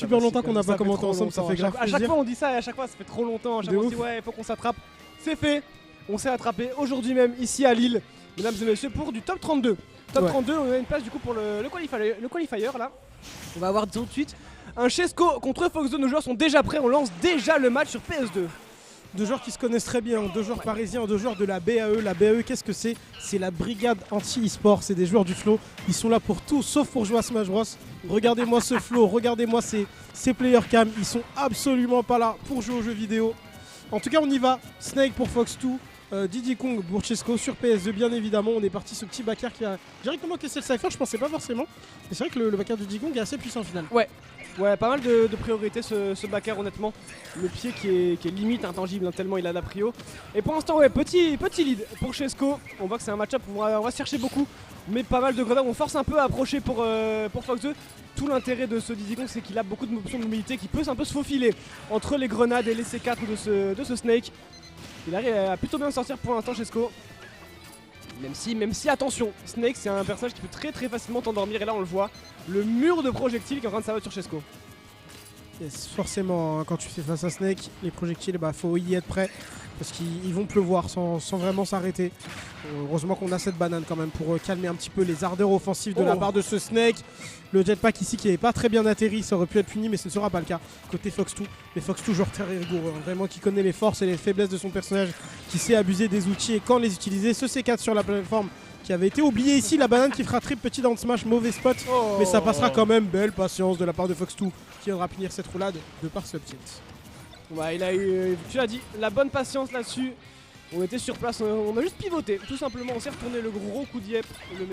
Super longtemps qu'on n'a pas commenté ensemble, ça fait grave plaisir. À chaque fois on dit ça et à chaque fois ça fait trop longtemps. À chaque fois on dit ouais, il faut qu'on s'attrape. C'est fait. On s'est attrapé aujourd'hui même ici à Lille, mesdames et messieurs, pour du top 32. Top 32, on a une place du coup pour le qualifier là. On va avoir tout de suite un Chesco contre Fox2. Nos joueurs sont déjà prêts, on lance déjà le match sur PS2. Deux joueurs qui se connaissent très bien, deux joueurs parisiens, deux joueurs de la BAE. La BAE, qu'est-ce que c'est? C'est la brigade anti-e-sport, c'est des joueurs du flow. Ils sont là pour tout, sauf pour jouer à Smash Bros. Regardez-moi ce flow, regardez-moi ces player cam. Ils sont absolument pas là pour jouer aux jeux vidéo. En tout cas, on y va. Snake pour Fox2, Diddy Kong pour Chesco sur PS2, bien évidemment. On est parti ce petit backer qui a directement cassé le Cypher, je pensais pas forcément. Mais c'est vrai que le backer de Diddy Kong est assez puissant au final. Ouais, pas mal de priorités ce backer honnêtement. Le pied qui est limite intangible hein, tellement il a la prio. Et pour l'instant petit lead pour Chesco. On voit que c'est un match-up où on va se chercher beaucoup. Mais pas mal de grenades, on force un peu à approcher pour Fox2. Tout l'intérêt de ce Diddy Kong c'est qu'il a beaucoup d'options de mobilité qui peut un peu se faufiler entre les grenades et les C4 de ce Snake. Il arrive à plutôt bien sortir pour l'instant Chesco. Même si attention, Snake c'est un personnage qui peut très facilement t'endormir et là on le voit, le mur de projectiles qui est en train de s'abattre sur Chesco. Yes, forcément, hein, quand tu fais face à Snake, les projectiles, faut y être prêt parce qu'ils vont pleuvoir sans vraiment s'arrêter. Heureusement qu'on a cette banane quand même pour calmer un petit peu les ardeurs offensives de la part de ce Snake. Le jetpack ici qui n'est pas très bien atterri, ça aurait pu être puni mais ce ne sera pas le cas côté Fox2. Mais Fox2 joueur très rigoureux, hein, vraiment qui connaît les forces et les faiblesses de son personnage, qui sait abuser des outils et quand les utiliser. Ce C4 sur la plateforme qui avait été oublié ici, la banane qui fera trip, petit down smash, mauvais spot, mais ça passera quand même. Belle patience de la part de Fox2 qui viendra punir cette roulade de par ce tilt. Ouais, il a eu, tu l'as dit, la bonne patience là-dessus. On était sur place, on a juste pivoté, tout simplement. On s'est retourné le gros coup d'yep, le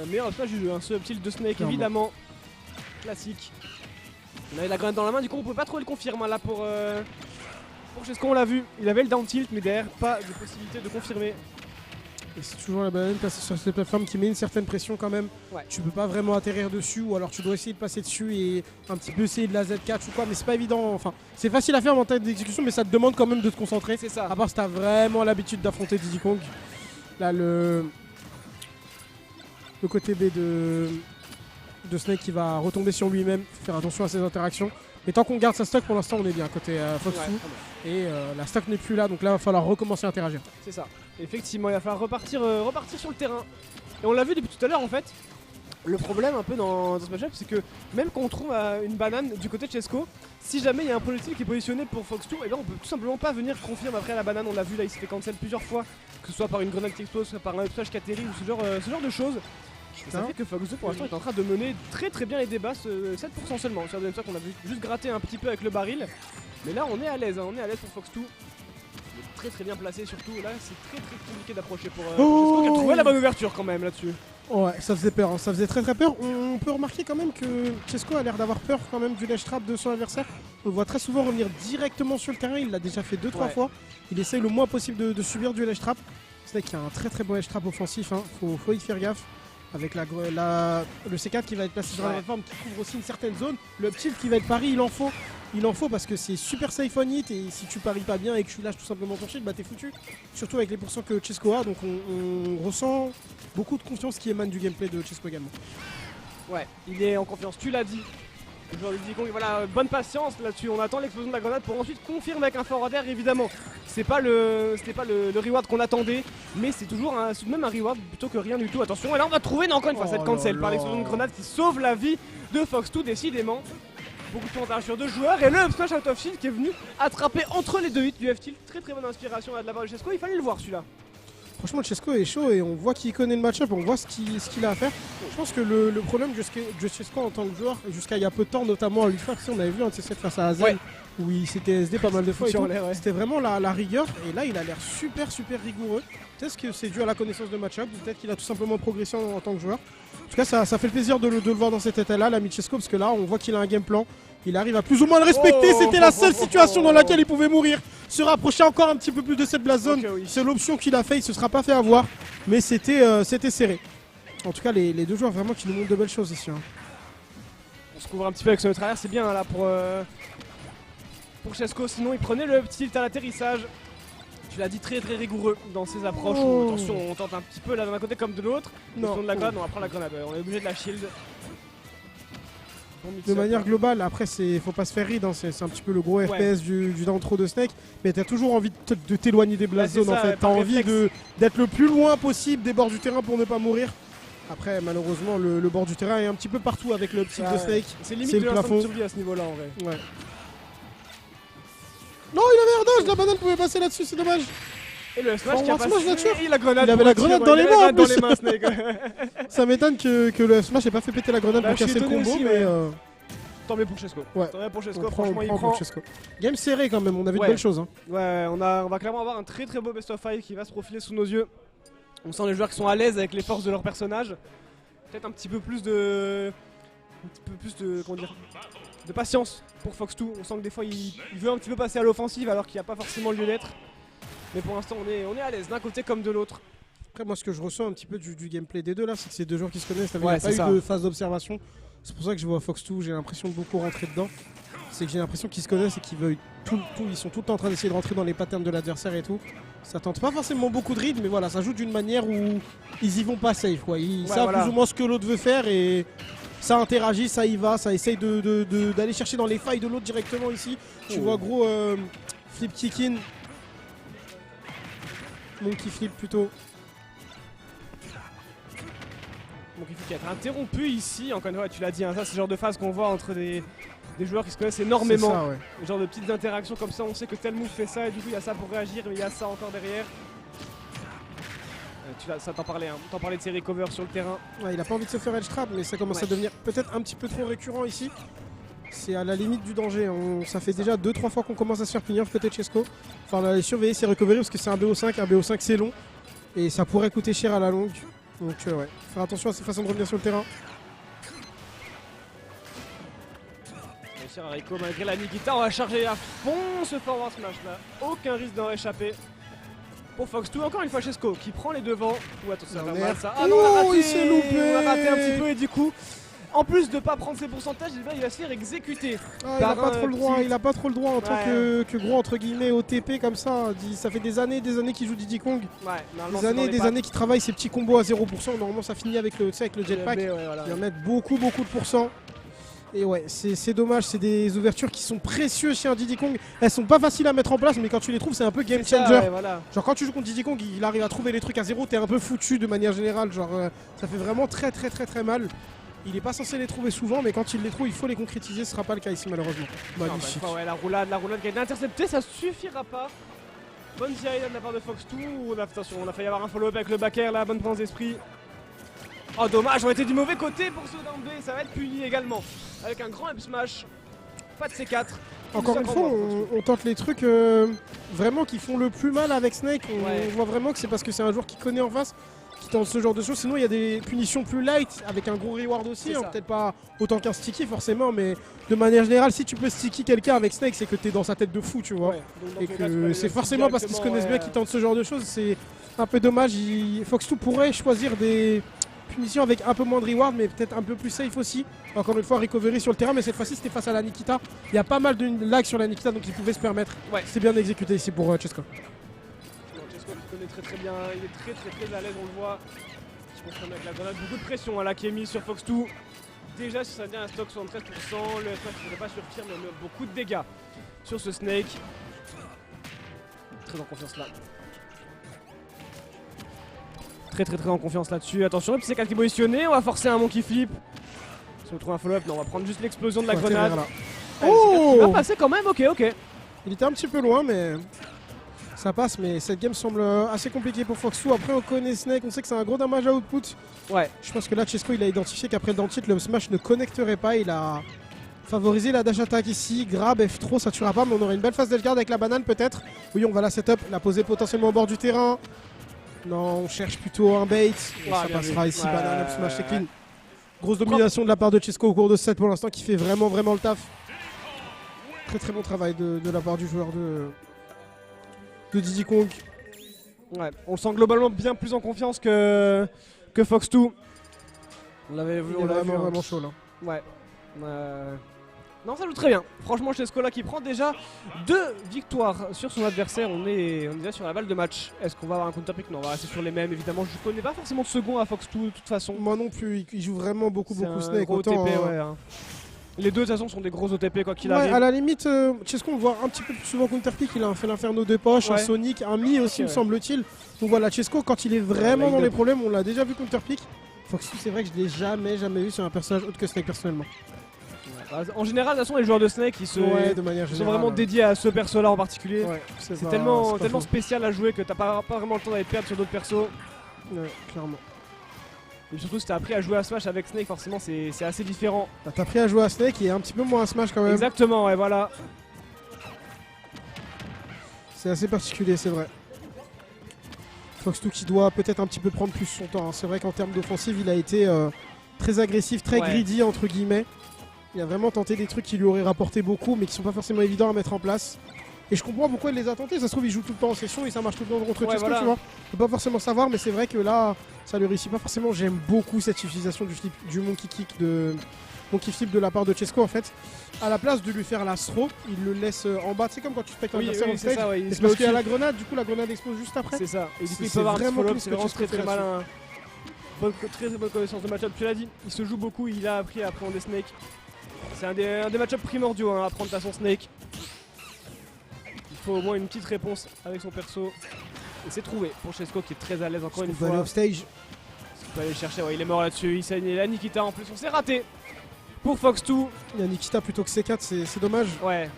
meilleur smash du jeu, hein, ce tilt de Snake évidemment. Classique. On avait la grenade dans la main, du coup on pouvait pas trop le confirmer hein, là pour Chesco, on l'a vu. Il avait le down tilt, mais derrière, pas de possibilité de confirmer. Et c'est toujours la banane placée sur cette plateforme qui met une certaine pression quand même. Tu peux pas vraiment atterrir dessus ou alors tu dois essayer de passer dessus et un petit peu essayer de la Z-catch ou quoi, mais c'est pas évident. Enfin, c'est facile à faire en tête d'exécution, mais ça te demande quand même de te concentrer. C'est ça. À part si t'as vraiment l'habitude d'affronter Diddy Kong. Là, le côté B de Snake qui va retomber sur lui-même. Faut faire attention à ses interactions. Mais tant qu'on garde sa stock, pour l'instant, on est bien côté Fox2. Et la stock n'est plus là, donc là, il va falloir recommencer à interagir. C'est ça. Effectivement, il va falloir repartir sur le terrain. Et on l'a vu depuis tout à l'heure, en fait. Le problème un peu dans ce match-up, c'est que même quand on trouve une banane du côté de Chesco, si jamais il y a un projectile qui est positionné pour Fox2, et ben on peut tout simplement pas venir confirmer après la banane. On l'a vu là, il s'est fait cancel plusieurs fois, que ce soit par une grenade qui explose, soit par un upstage qui atterrit ou ce genre de choses. Et ça fait que Fox2 pour l'instant est en train de mener très bien les débats, 7% seulement. Sur la deuxième fois qu'on a vu juste gratter un petit peu avec le baril. Mais là on est à l'aise, hein, on est à l'aise pour Fox2. Il est très bien placé surtout, là c'est très compliqué d'approcher pour Chesco qui a trouvé la bonne ouverture quand même là-dessus. Ouais, ça faisait peur, hein. Ça faisait très peur. On peut remarquer quand même que Chesco a l'air d'avoir peur quand même du ledge trap de son adversaire. On le voit très souvent revenir directement sur le terrain, il l'a déjà fait 2-3 fois. Il essaye le moins possible de subir du ledge trap. C'est qu'il y a un très bon ledge trap offensif, hein. Faut y faire gaffe. Avec le C4 qui va être placé sur la plateforme qui couvre aussi une certaine zone. Le tilt qui va être pari, il en faut parce que c'est super safe on hit et si tu paries pas bien et que tu lâches tout simplement ton shield, bah t'es foutu. Surtout avec les pourcents que Chesco a, donc on ressent beaucoup de confiance qui émane du gameplay de Chesco également. Ouais, il est en confiance, tu l'as dit. Le joueur de Diddy Kong, voilà, bonne patience là-dessus. On attend l'explosion de la grenade pour ensuite confirmer avec un forward air évidemment. C'était pas le reward qu'on attendait, mais c'est toujours tout de même un reward plutôt que rien du tout. Attention, et là on va trouver encore une fois cette cancel par l'explosion de grenade qui sauve la vie de Fox2 décidément. Beaucoup de temps sur deux joueurs et le smash out of shield qui est venu attraper entre les deux hits du F-tilt. Très bonne inspiration là de la part de Chesco, il fallait le voir celui-là. Franchement, Chesco est chaud et on voit qu'il connaît le match-up, on voit ce qu'il a à faire. Je pense que le problème de Chesco en tant que joueur, jusqu'à il y a peu de temps, notamment à l'UFA, on avait vu un de ces sets face à Azen où il s'était SD pas mal de fois. C'était vraiment la rigueur et là il a l'air super rigoureux. Peut-être que c'est dû à la connaissance de match-up, peut-être qu'il a tout simplement progressé en tant que joueur. En tout cas, ça fait le plaisir de le voir dans cet état-là, l'ami Chesco, parce que là on voit qu'il a un game plan. Il arrive à plus ou moins le respecter, c'était la seule situation dans laquelle il pouvait mourir. Se rapprocher encore un petit peu plus de cette blast zone, c'est l'option qu'il a fait, il se sera pas fait avoir, mais c'était serré. En tout cas, les deux joueurs vraiment qui nous montrent de belles choses ici. Hein. On se couvre un petit peu avec ce travers, c'est bien hein, là pour Chesco, sinon il prenait le petit tilt à l'atterrissage. Tu l'as dit très rigoureux dans ses approches. Attention, on tente un petit peu là d'un côté comme de l'autre. Non, de la grenade, on va prendre la grenade, on est obligé de la shield. de manière globale, après, faut pas se faire ride, hein, c'est un petit peu le gros FPS du d'intro de Snake, mais t'as toujours envie de t'éloigner des blast zones en fait. T'as envie d'être le plus loin possible des bords du terrain pour ne pas mourir. Après, malheureusement, le bord du terrain est un petit peu partout avec le psy de Snake. C'est limite le plafond de survie à ce niveau-là en vrai. Ouais. Non, il avait un dodge, la banane pouvait passer là-dessus, c'est dommage. Et le smash qui a passé, il avait la grenade dans les mains en plus. Ça m'étonne que le smash ait pas fait péter la grenade pour casser le combo, mais... Tant mieux pour Chesco. Ouais. Tant mieux pour Chesco, franchement il prend. Game serré quand même, on a vu de belles choses. Hein. Ouais, on va clairement avoir un très beau best of 5 qui va se profiler sous nos yeux. On sent les joueurs qui sont à l'aise avec les forces de leur personnage. Peut-être un petit peu plus de... comment dire, de patience pour Fox2. On sent que des fois il veut un petit peu passer à l'offensive alors qu'il n'y a pas forcément lieu d'être. Mais pour l'instant on est à l'aise d'un côté comme de l'autre. Après moi ce que je ressens un petit peu du gameplay des deux là, c'est que c'est deux joueurs qui se connaissent, il n'y a pas eu de phase d'observation. C'est pour ça que je vois Fox2, j'ai l'impression de beaucoup rentrer dedans. C'est que j'ai l'impression qu'ils se connaissent et qu'ils veulent ils sont tout le temps en train d'essayer de rentrer dans les patterns de l'adversaire et tout. Ça tente pas forcément beaucoup de rythme, mais voilà, ça joue d'une manière où ils y vont pas safe quoi. Ils savent plus ou moins ce que l'autre veut faire et ça interagit, ça y va, ça essaye d'aller chercher dans les failles de l'autre directement ici. Tu vois gros flip kick in. Monkey flip plutôt. Monkey flip qui a été interrompu ici, encore une fois tu l'as dit, hein, ça c'est le genre de phase qu'on voit entre des joueurs qui se connaissent énormément. Ça, ouais. Le genre de petites interactions comme ça, on sait que tel move fait ça et du coup il y a ça pour réagir mais il y a ça encore derrière. Ça t'en parlait, hein. T'en parlais de ses recovers sur le terrain. Ouais, il a pas envie de se faire edge trap mais ça commence à devenir peut-être un petit peu trop récurrent ici. C'est à la limite du danger, ça fait déjà 2-3 fois qu'on commence à se faire punir côté Chesco. Enfin on va aller surveiller ses recoveries parce que c'est un BO5 c'est long. Et ça pourrait coûter cher à la longue. Donc ouais, faire attention à ses façons de revenir sur le terrain. Réussir à Rico malgré la Nikita, on va charger à fond ce forward smash là. Aucun risque d'en échapper. Pour Fox2, encore une fois Chesco qui prend les devants. Ou attends, ça va mal ça. Ah non, on a raté, il s'est loupé. On a raté un petit peu et du coup, en plus de pas prendre ses pourcentages, il va se faire exécuter. Il a pas trop le droit, il a pas trop le droit en tant que gros entre guillemets OTP comme ça. Ça fait des années qu'il joue Diddy Kong. Des années et des années qu'il travaille ses petits combos à 0%. Normalement ça finit avec le jetpack. Il va mettre beaucoup de pourcents. Et ouais, c'est dommage, c'est des ouvertures qui sont précieuses chez un Diddy Kong. Elles sont pas faciles à mettre en place, mais quand tu les trouves, c'est un peu game changer. Genre quand tu joues contre Diddy Kong, il arrive à trouver les trucs à 0, t'es un peu foutu de manière générale. Genre ça fait vraiment très mal. Il est pas censé les trouver souvent, mais quand il les trouve, il faut les concrétiser. Ce sera pas le cas ici malheureusement. Magnifique. La roulade qui a été interceptée, ça suffira pas. Bonne tirade de la part de Fox2. Attention, on a failli avoir un follow-up avec le back air, la bonne présence d'esprit. Oh dommage, on était du mauvais côté pour ce down B, ça va être puni également. Avec un grand up smash, pas de C4. Encore une fois, on tente les trucs vraiment qui font le plus mal avec Snake. On voit vraiment que c'est parce que c'est un joueur qui connaît en face, qui tente ce genre de choses. Sinon, il y a des punitions plus light avec un gros reward aussi. Hein, peut-être pas autant qu'un sticky forcément, mais de manière générale, si tu peux sticky quelqu'un avec Snake, c'est que t'es dans sa tête de fou, tu vois. Et que c'est forcément parce qu'ils se connaissent bien qu'ils tentent ce genre de choses. C'est un peu dommage. Fox2 pourrait choisir des punition avec un peu moins de reward mais peut-être un peu plus safe aussi. Encore une fois recovery sur le terrain mais cette fois-ci c'était face à la Nikita. Il y a pas mal de lag sur la Nikita donc il pouvait se permettre. C'est bien exécuté ici pour Chesco. Chesco qui connaît très bien, il est très à l'aise, on le voit. Je confirme avec la grenade, beaucoup de pression là qui est mise sur Fox2. Déjà si ça devient un stock 73%, le smash ne devrait pas suffire mais on met beaucoup de dégâts sur ce Snake. Très en confiance là. Très en confiance là-dessus. Attention, le psy4 qui est positionné, on va forcer un monkey flip. Si on trouve un follow-up, non, on va prendre juste l'explosion de la grenade. Oh, il va passer quand même, ok. Il était un petit peu loin, mais ça passe. Mais cette game semble assez compliquée pour Fox2. Après, on connaît Snake, on sait que c'est un gros damage à output. Je pense que là, Chesco, il a identifié qu'après le down tilt, le smash ne connecterait pas. Il a favorisé la dash attack ici. Grab, F3, ça tuera pas, mais on aurait une belle phase d'Elgard avec la banane peut-être. Oui, on va la setup, la poser potentiellement au bord du terrain. Non, on cherche plutôt un bait. Et ça passera ici, banane, up smash, c'est clean. Grosse domination de la part de Chesco au cours de ce set pour l'instant qui fait vraiment le taf. Très bon travail de la part du joueur de Diddy Kong. On le sent globalement bien plus en confiance que Fox2. On l'avait vu, vraiment chaud là. Non, ça joue très bien. Franchement, Chesco là qui prend déjà 2 victoires sur son adversaire. On est déjà sur la balle de match. Est-ce qu'on va avoir un counter pick? Non, on va rester sur les mêmes. Évidemment, je connais pas forcément de second à Fox2 de toute façon. Moi non plus, il joue vraiment beaucoup Snake. Autant, TP, Les deux de toute façon sont des gros OTP quoi qu'il Ouais, arrive. à la limite, Chesco on le voit un petit peu plus souvent counterpick, il a fait l'inferno de poche, un Ouais. Sonic, un Mi aussi Ok, me ouais. semble-t-il. Donc voilà, Chesco quand il est vraiment line dans les up. problèmes, on l'a déjà vu counterpick. Foxu c'est vrai que je l'ai jamais vu sur un personnage autre que Snake personnellement. Bah, en général, de toute façon, les joueurs de Snake Ouais, de manière ils sont générale. vraiment dédiés à ce perso là en particulier. Ouais, C'est pas- tellement, c'est pas tellement faux. spécial à jouer que t'as pas vraiment le temps d'aller perdre sur d'autres persos. Ouais, clairement. Et surtout si t'as appris à jouer à Smash avec Snake, forcément c'est assez différent. Bah, t'as appris à jouer à Snake et un petit peu moins à Smash quand même. Exactement, ouais, voilà. C'est assez particulier, c'est vrai. Fox2 qui doit peut-être un petit peu prendre plus son temps, hein. C'est vrai qu'en termes d'offensive, il a été très agressif, très Ouais. greedy entre guillemets. Il a vraiment tenté des trucs qui lui auraient rapporté beaucoup, mais qui sont pas forcément évidents à mettre en place. Et je comprends pourquoi il les a tentés. Ça se trouve, il joue tout le temps en session et ça marche tout le temps contre Ouais, Chesco, voilà. tu vois. On peut pas forcément savoir, mais c'est vrai que là, ça lui réussit pas forcément. J'aime beaucoup cette utilisation du monkey kick monkey flip de la part de Chesco en fait. À la place de lui faire la throw, il le laisse en bas. C'est comme quand tu spectes un Oui, adversaire oui, en c'est stage. ça, ouais, il Et se c'est parce met qu'il y a la au-dessus. grenade, du coup la grenade explose juste après. C'est ça. Et du coup, C'est il peut avoir un petit vraiment follow-up, plus c'est que vraiment Chesco très fait très là-dessus. malin. Très bonne connaissance de match-up. Tu l'as dit, il se joue beaucoup, il a appris à appréhender Snake. C'est un des match-up primordiaux hein, à apprendre à son Snake. Il faut au moins une petite réponse avec son perso. Et c'est trouvé pour Chesco qui est très à l'aise encore une Il peut aller fois. off stage. Il peut aller chercher, ouais, il est mort là-dessus. Il saigne la Nikita en plus, on s'est raté. Pour Fox2, Il y a Nikita plutôt que C4, c'est dommage. ouais.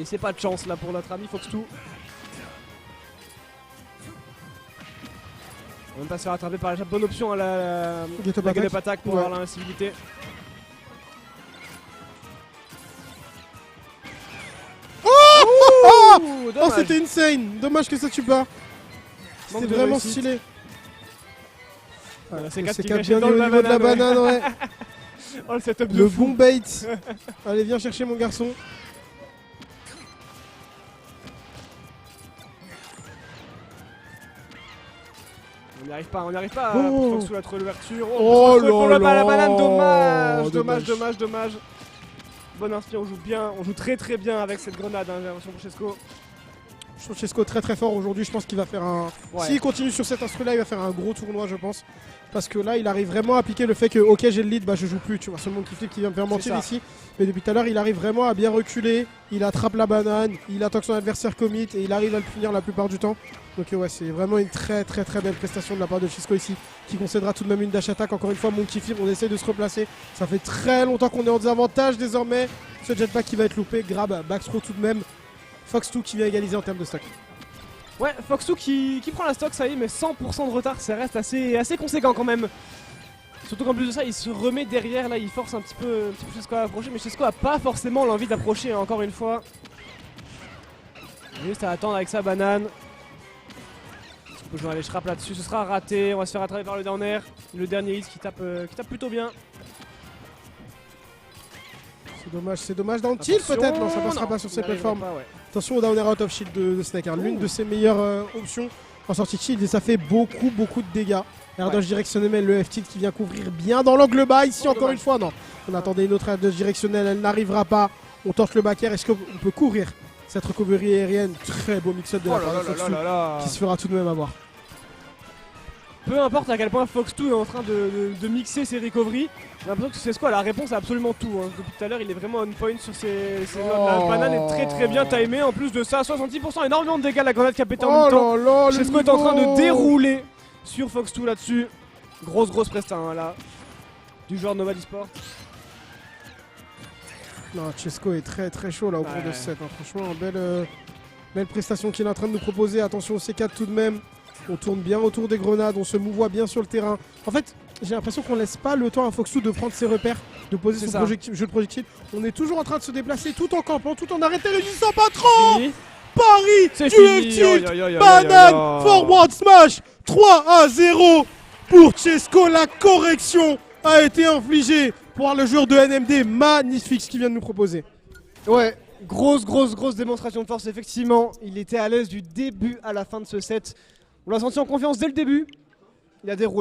C'est pas de chance là pour notre ami Fox2. On va même pas se faire rattraper par la bonne option à la Get up get attack. up attack pour Ouais. avoir l'invincibilité. Oh, Ouh, oh dommage. c'était insane. Dommage que ça tue pas. Manque C'était de vraiment réussite. stylé. C'est Le quatre qui C4 vient bien chez mis dans au le niveau de la banane, banane, ouais. Oh le setup de Le fou. bon bait. Allez, viens chercher mon garçon. On n'y arrive pas, on n'y arrive pas. Oh. Fox2 a trouvé l'ouverture. Oh Fox2 pour là la là. banane, dommage, Dommage. dommage. Bonne inspi, on joue bien, on joue très bien avec cette grenade, hein, j'ai l'impression pour Chesco. Je trouve Chesco très très fort aujourd'hui. Je pense qu'il va faire un. Ouais. S'il continue sur cet instru là, il va faire un gros tournoi, je pense. Parce que là, il arrive vraiment à appliquer le fait que, ok, j'ai le lead, bah je joue plus. Tu vois, c'est le monkey flip qui vient me faire mentir ça. ici. Mais depuis tout à l'heure, il arrive vraiment à bien reculer. Il attrape la banane, il attend que son adversaire commit et il arrive à le punir la plupart du temps. Donc, ouais, c'est vraiment une très belle prestation de la part de Chesco ici. Qui concédera tout de même une dash attack. Encore une fois, monkey flip, on essaie de se replacer. Ça fait très longtemps qu'on est en désavantage désormais. Ce jetpack qui va être loupé. Grab, backthrow tout de même. Fox2 qui vient égaliser en termes de stock. Ouais, Fox2 qui prend la stock, ça y est, mais 100% de retard, ça reste assez conséquent quand même. Surtout qu'en plus de ça, il se remet derrière, là, il force un petit peu Chesco à approcher, mais Chesco a pas forcément l'envie d'approcher, hein, encore une fois. Juste à attendre avec sa banane. On peut jouer les schraps là-dessus, ce sera raté, on va se faire attraper par le down air. Le dernier hit qui tape plutôt bien. C'est dommage dans le tilt Attention, peut-être. Non, ça passera non, pas sur il ces n'arrivera plateformes. pas, ouais. Attention au down air out of shield de Snake, hein. L'une de ses meilleures options en sortie de shield et ça fait beaucoup de dégâts. Air dodge directionnel, le F-tilt qui vient couvrir bien dans l'angle bas ici Oh, encore dommage. une fois. Non, on attendait une autre air dodge directionnelle, elle n'arrivera pas. On tente le back air, est-ce qu'on peut courir cette recovery aérienne? Très beau mix-up de Oh la là part là de là Fox2 là là. qui se fera tout de même avoir. Peu importe à quel point Fox2 est en train de mixer ses recoveries, j'ai l'impression que Chesco a la réponse à absolument tout. Hein. Depuis tout à l'heure, il est vraiment on point sur ses La banane est très bien timée. En plus de ça, 66%, énormément de dégâts. La grenade qui a pété en même temps. Oh là là, Chesco le est en train de niveau. dérouler sur Fox2 là-dessus. Grosse presta hein, là. Du joueur Nova Sport. Non, Chesco est très chaud là au cours Ouais. de ce set. Hein. Franchement, belle prestation qu'il est en train de nous proposer. Attention au C4 tout de même. On tourne bien autour des grenades, on se mouvoie bien sur le terrain. En fait, j'ai l'impression qu'on laisse pas le temps à Fox2 de prendre ses repères, de poser C'est son ça. jeu de projectile. On est toujours en train de se déplacer tout en campant, tout en arrêtant, réussissant pas trop. Fini. Paris C'est du fini. F-tilt, Aïe, aïe, aïe, aïe, banane, aïe, aïe. forward smash, 3-0 pour Chesco. La correction a été infligée pour le joueur de NMD, magnifique ce qu'il vient de nous proposer. Ouais, grosse démonstration de force, effectivement. Il était à l'aise du début à la fin de ce set. On l'a senti en confiance dès le début. Il a déroulé.